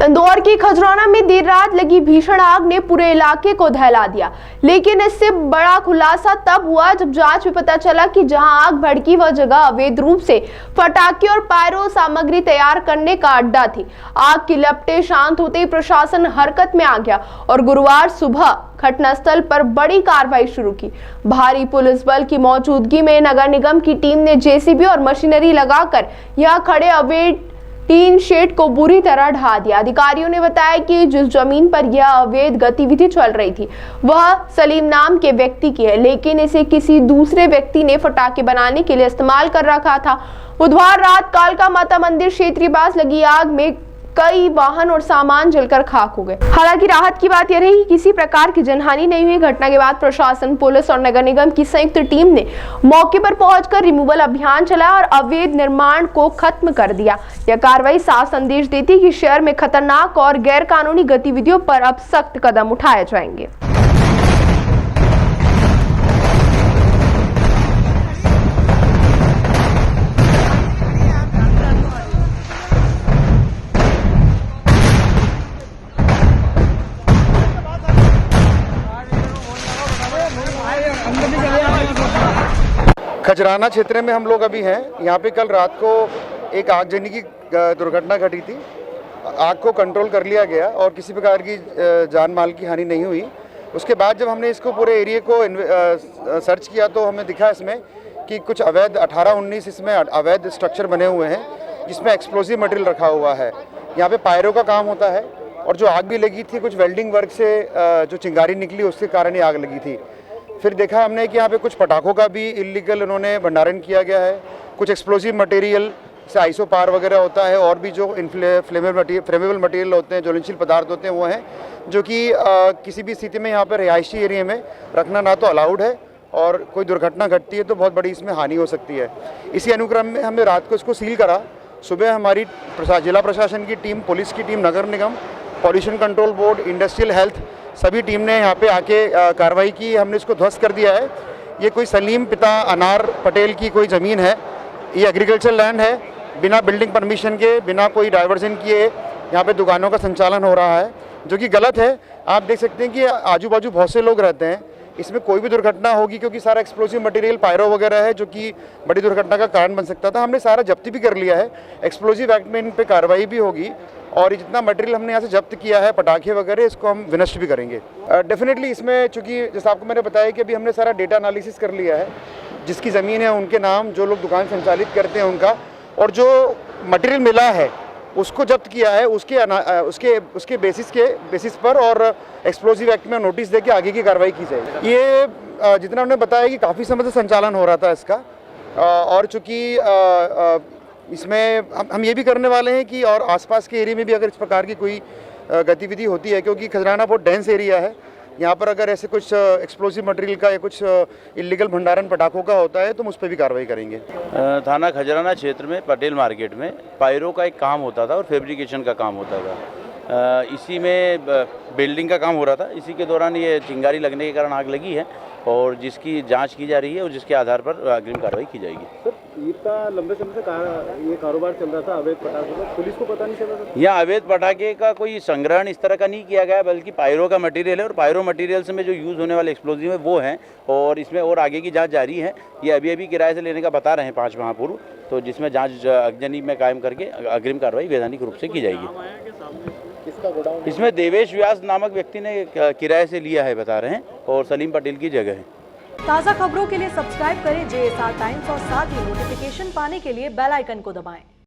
इंदौर की खजराना में देर रात लगी भीषण आग ने पूरे इलाके को दहला दिया, लेकिन इससे बड़ा खुलासा तब हुआ जब जांच में पता चला कि जहां आग भड़की वह जगह अवैध रूप से पटाखे और पायरो सामग्री तैयार करने का अड्डा थी। आग की लपटें शांत होते ही प्रशासन हरकत में आ गया और गुरुवार सुबह घटनास्थल पर बड़ी कार्रवाई शुरू की। भारी पुलिस बल की मौजूदगी में नगर निगम की टीम ने जेसीबी और मशीनरी लगाकर यहां खड़े अवैध टीन शेड को बुरी तरह ढहा दिया। अधिकारियों ने बताया कि जिस जमीन पर यह अवैध गतिविधि चल रही थी वह सलीम नाम के व्यक्ति की है, लेकिन इसे किसी दूसरे व्यक्ति ने पटाखे बनाने के लिए इस्तेमाल कर रखा था। बुधवार रात कालका माता मंदिर क्षेत्रीय पास लगी आग में कई वाहन और सामान जलकर खाक हो गए। हालांकि राहत की बात यह रही कि किसी प्रकार की जनहानि नहीं हुई। घटना के बाद प्रशासन, पुलिस और नगर निगम की संयुक्त टीम ने मौके पर पहुंचकर रिमूवल अभियान चलाया और अवैध निर्माण को खत्म कर दिया। यह कार्रवाई साफ संदेश देती है कि शहर में खतरनाक और गैर कानूनी गतिविधियों पर अब सख्त कदम उठाए जाएंगे। खजराना क्षेत्र में हम लोग अभी हैं। यहाँ पे कल रात को एक आगजनी की दुर्घटना घटी थी। आग को कंट्रोल कर लिया गया और किसी प्रकार की जान माल की हानि नहीं हुई। उसके बाद जब हमने इसको पूरे एरिया को सर्च किया तो हमें दिखा इसमें कि कुछ अवैध 18-19 इसमें अवैध स्ट्रक्चर बने हुए हैं जिसमें एक्सप्लोजिव मटेरियल रखा हुआ है। यहाँ पे पायरो का काम होता है और जो आग भी लगी थी कुछ वेल्डिंग वर्क से जो चिंगारी निकली उसके कारण ही आग लगी थी। फिर देखा हमने कि यहाँ पे कुछ पटाखों का भी इलीगल उन्होंने भंडारण किया गया है। कुछ एक्सप्लोजिव मटेरियल जैसे आइसोपार वगैरह होता है और भी जो फ्लेमेबल मटेरियल होते हैं, ज्वलनशील पदार्थ होते हैं वो हैं जो कि किसी भी स्थिति में यहाँ पर रिहायशी एरिया में रखना ना तो अलाउड है और कोई दुर्घटना घटती है तो बहुत बड़ी इसमें हानि हो सकती है। इसी अनुक्रम में हमने रात को इसको सील करा। सुबह हमारी जिला प्रशासन की टीम, पुलिस की टीम, नगर निगम, pollution control board, industrial health सभी टीम ने यहाँ पे आके कार्रवाई की। हमने इसको ध्वस्त कर दिया है। ये कोई सलीम पिता अनार पटेल की कोई ज़मीन है। ये एग्रीकल्चर लैंड है। बिना बिल्डिंग परमिशन के, बिना कोई डाइवर्जन किए यहाँ पे दुकानों का संचालन हो रहा है जो कि गलत है। आप देख सकते हैं कि आजू बाजू बहुत से लोग रहते हैं। इसमें कोई भी दुर्घटना होगी क्योंकि सारा एक्सप्लोसिव मटेरियल पायरो वगैरह है जो कि बड़ी दुर्घटना का कारण बन सकता था। हमने सारा जब्ती भी कर लिया है। एक्सप्लोसिव एक्ट में इन पे कार्रवाई भी होगी और जितना मटेरियल हमने यहाँ से जब्त किया है, पटाखे वगैरह, इसको हम विनष्ट भी करेंगे। डेफिनेटली इसमें चूँकि जैसे आपको मैंने बताया कि अभी हमने सारा डेटा एनालिसिस कर लिया है। जिसकी ज़मीन है उनके नाम, जो लोग दुकान संचालित करते हैं उनका, और जो मटेरियल मिला है उसको जब्त किया है उसके बेसिस पर और एक्सप्लोसिव एक्ट में नोटिस देके आगे की कार्रवाई की जाएगी। ये जितना उन्होंने बताया कि काफ़ी समय से संचालन हो रहा था इसका और चूँकि इसमें हम ये भी करने वाले हैं कि और आसपास के एरिया में भी अगर इस प्रकार की कोई गतिविधि होती है, क्योंकि खजराना बहुत डेंस एरिया है, यहाँ पर अगर ऐसे कुछ एक्सप्लोसिव मटेरियल का या कुछ इलीगल भंडारण पटाखों का होता है तो हम उस पर भी कार्रवाई करेंगे। थाना खजराना क्षेत्र में पटेल मार्केट में पायरो का एक काम होता था और फैब्रिकेशन का काम होता था। इसी में बिल्डिंग का काम हो रहा था। इसी के दौरान ये चिंगारी लगने के कारण आग लगी है और जिसकी जांच की जा रही है और जिसके आधार पर अग्रिम कार्रवाई की जाएगी। सर, इतना लंबे समय से ये कारोबार चल रहा था अवैध पटाखे का, पुलिस को पता नहीं चला था? यहाँ अवैध पटाखे का कोई संग्रहण इस तरह का नहीं किया गया, बल्कि पायरो का मटेरियल है और पायरो मटेरियल में जो यूज़ होने वाले एक्सप्लोजिव है वो हैं और इसमें और आगे की जाँच जारी है। ये अभी किराए से लेने का बता रहे हैं 5 माह पूर्व, तो जिसमें जाँच अग्नि में कायम करके अग्रिम कार्रवाई वैधानिक रूप से की जाएगी। इसमें देवेश व्यास नामक व्यक्ति ने किराए से लिया है बता रहे हैं और सलीम पटेल की जगह है। ताज़ा खबरों के लिए सब्सक्राइब करें JSR टाइम्स और साथ ही नोटिफिकेशन पाने के लिए बेल आइकन को दबाएं।